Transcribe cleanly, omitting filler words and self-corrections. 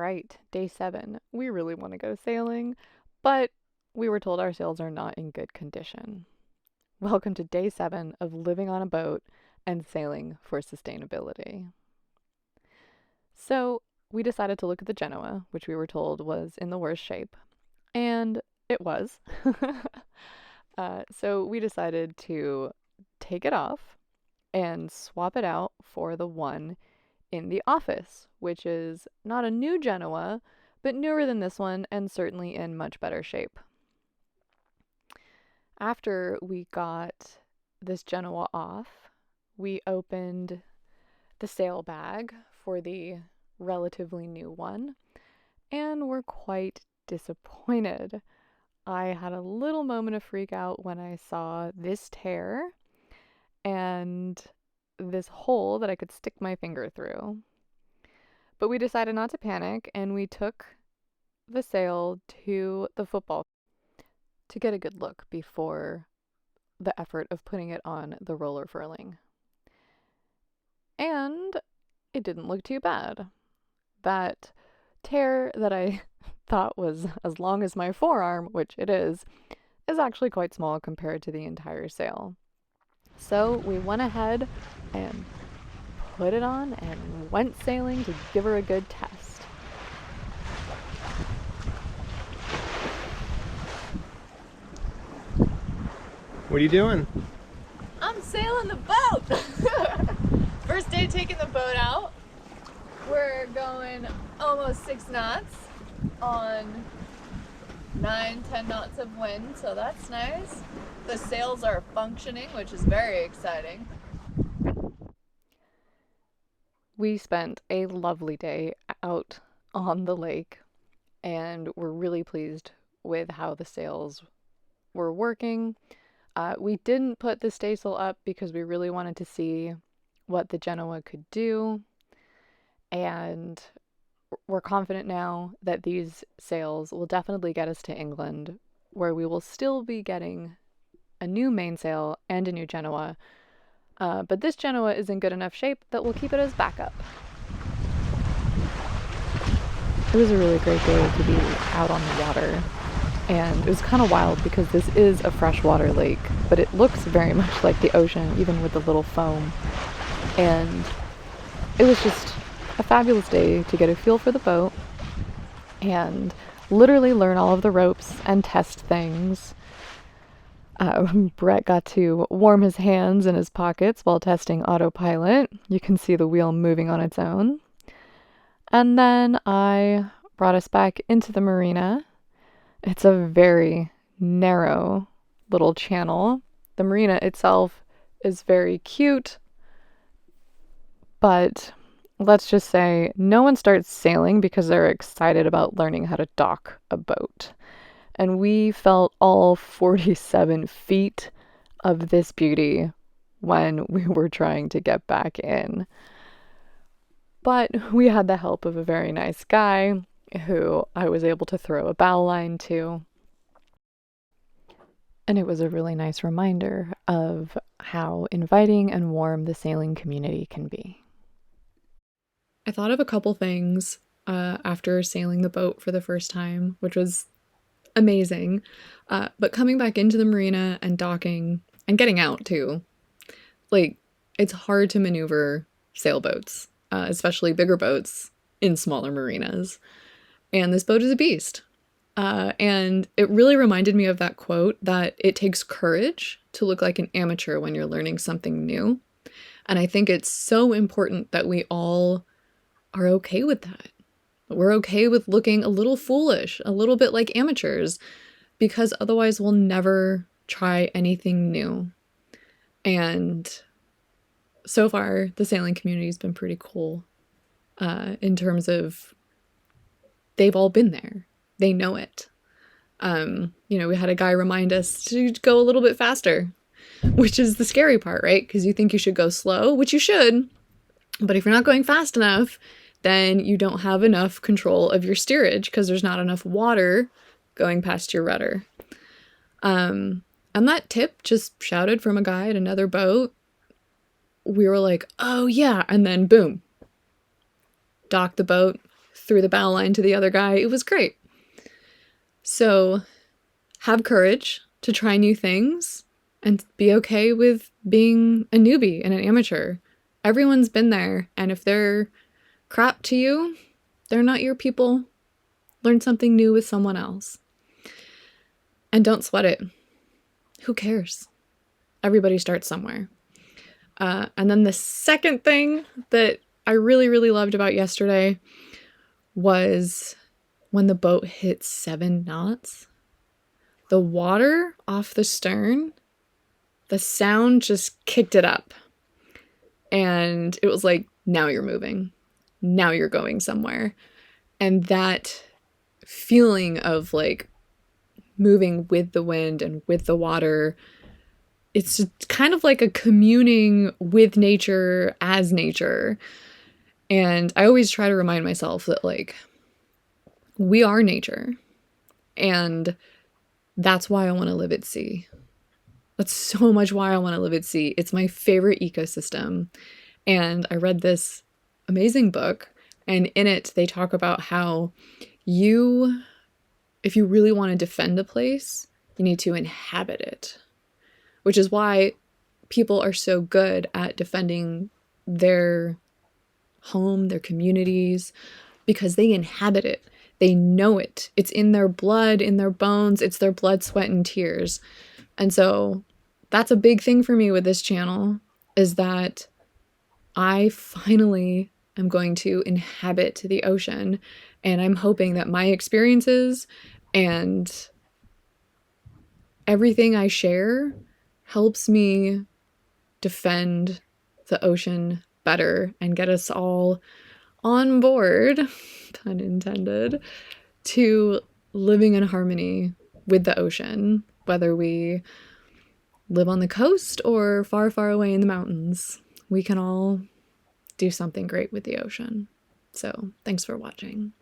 right, day 7. We really want to go sailing, but we were told our sails are not in good condition. Welcome to day 7 of living on a boat and sailing for sustainability. So, we decided to look at the Genoa, which we were told was in the worst shape, and it was. So, we decided to take it off and swap it out for the one in the office, which is not a new Genoa, but newer than this one and certainly in much better shape. After we got this Genoa off, we opened the sail bag for the relatively new one and were quite disappointed. I had a little moment of freak out when I saw this tear and this hole that I could stick my finger through. But we decided not to panic, and we took the sail to the football to get a good look before the effort of putting it on the roller furling. And it didn't look too bad. That tear that I thought was as long as my forearm, which it is actually quite small compared to the entire sail. So we went ahead and put it on and went sailing to give her a good test. What are you doing? I'm sailing the boat! First day taking the boat out. We're going almost 6 knots on 9-10 knots of wind, so that's nice. The sails are functioning, which is very exciting. We spent a lovely day out on the lake, and we're really pleased with how the sails were working. We didn't put the staysail up because we really wanted to see what the Genoa could do, and we're confident now that these sails will definitely get us to England, where we will still be getting a new mainsail and a new Genoa, but this Genoa is in good enough shape that we'll keep it as backup. It was a really great day to be out on the water, and it was kind of wild because this is a freshwater lake, but it looks very much like the ocean, even with the little foam. And it was just a fabulous day to get a feel for the boat and literally learn all of the ropes and test things. Brett got to warm his hands in his pockets while testing autopilot. You can see the wheel moving on its own. And then I brought us back into the marina. It's a very narrow little channel. The marina itself is very cute, but let's just say no one starts sailing because they're excited about learning how to dock a boat. And we felt all 47 feet of this beauty when we were trying to get back in. But we had the help of a very nice guy who I was able to throw a bow line to. And it was a really nice reminder of how inviting and warm the sailing community can be. I thought of a couple things after sailing the boat for the first time, which was amazing. But coming back into the marina and docking and getting out too, like, it's hard to maneuver sailboats, especially bigger boats in smaller marinas. And this boat is a beast. And it really reminded me of that quote that it takes courage to look like an amateur when you're learning something new. And I think it's so important that we all are okay with that. We're okay with looking a little foolish, a little bit like amateurs, because otherwise we'll never try anything new. And so far, the sailing community has been pretty cool in terms of they've all been there. They know it. We had a guy remind us to go a little bit faster, which is the scary part, right? Because you think you should go slow, which you should. But if you're not going fast enough, then you don't have enough control of your steerage because there's not enough water going past your rudder. And that tip just shouted from a guy at another boat. We were like, oh yeah, and then boom. Dock the boat, threw the bow line to the other guy. It was great. So have courage to try new things and be okay with being a newbie and an amateur. Everyone's been there, and if they're crap to you, they're not your people. Learn something new with someone else. And don't sweat it. Who cares? Everybody starts somewhere. And then the second thing that I really, really loved about yesterday was when the boat hit 7 knots. The water off the stern, the sound just kicked it up. And it was like, now you're moving. Now you're going somewhere. And that feeling of like moving with the wind and with the water, it's kind of like a communing with nature as nature. And I always try to remind myself that like we are nature. And that's why I want to live at sea. That's so much why I want to live at sea. It's my favorite ecosystem. And I read this amazing book, and in it they talk about how if you really want to defend a place, you need to inhabit it, which is why people are so good at defending their home, their communities, because they inhabit it. They know it. It's in their blood, in their bones. It's their blood, sweat, and tears. And so that's a big thing for me with this channel, is that I finally am going to inhabit the ocean. And I'm hoping that my experiences and everything I share helps me defend the ocean better and get us all on board, pun intended, to living in harmony with the ocean, whether we live on the coast or far, far away in the mountains. We can all do something great with the ocean. So thanks for watching.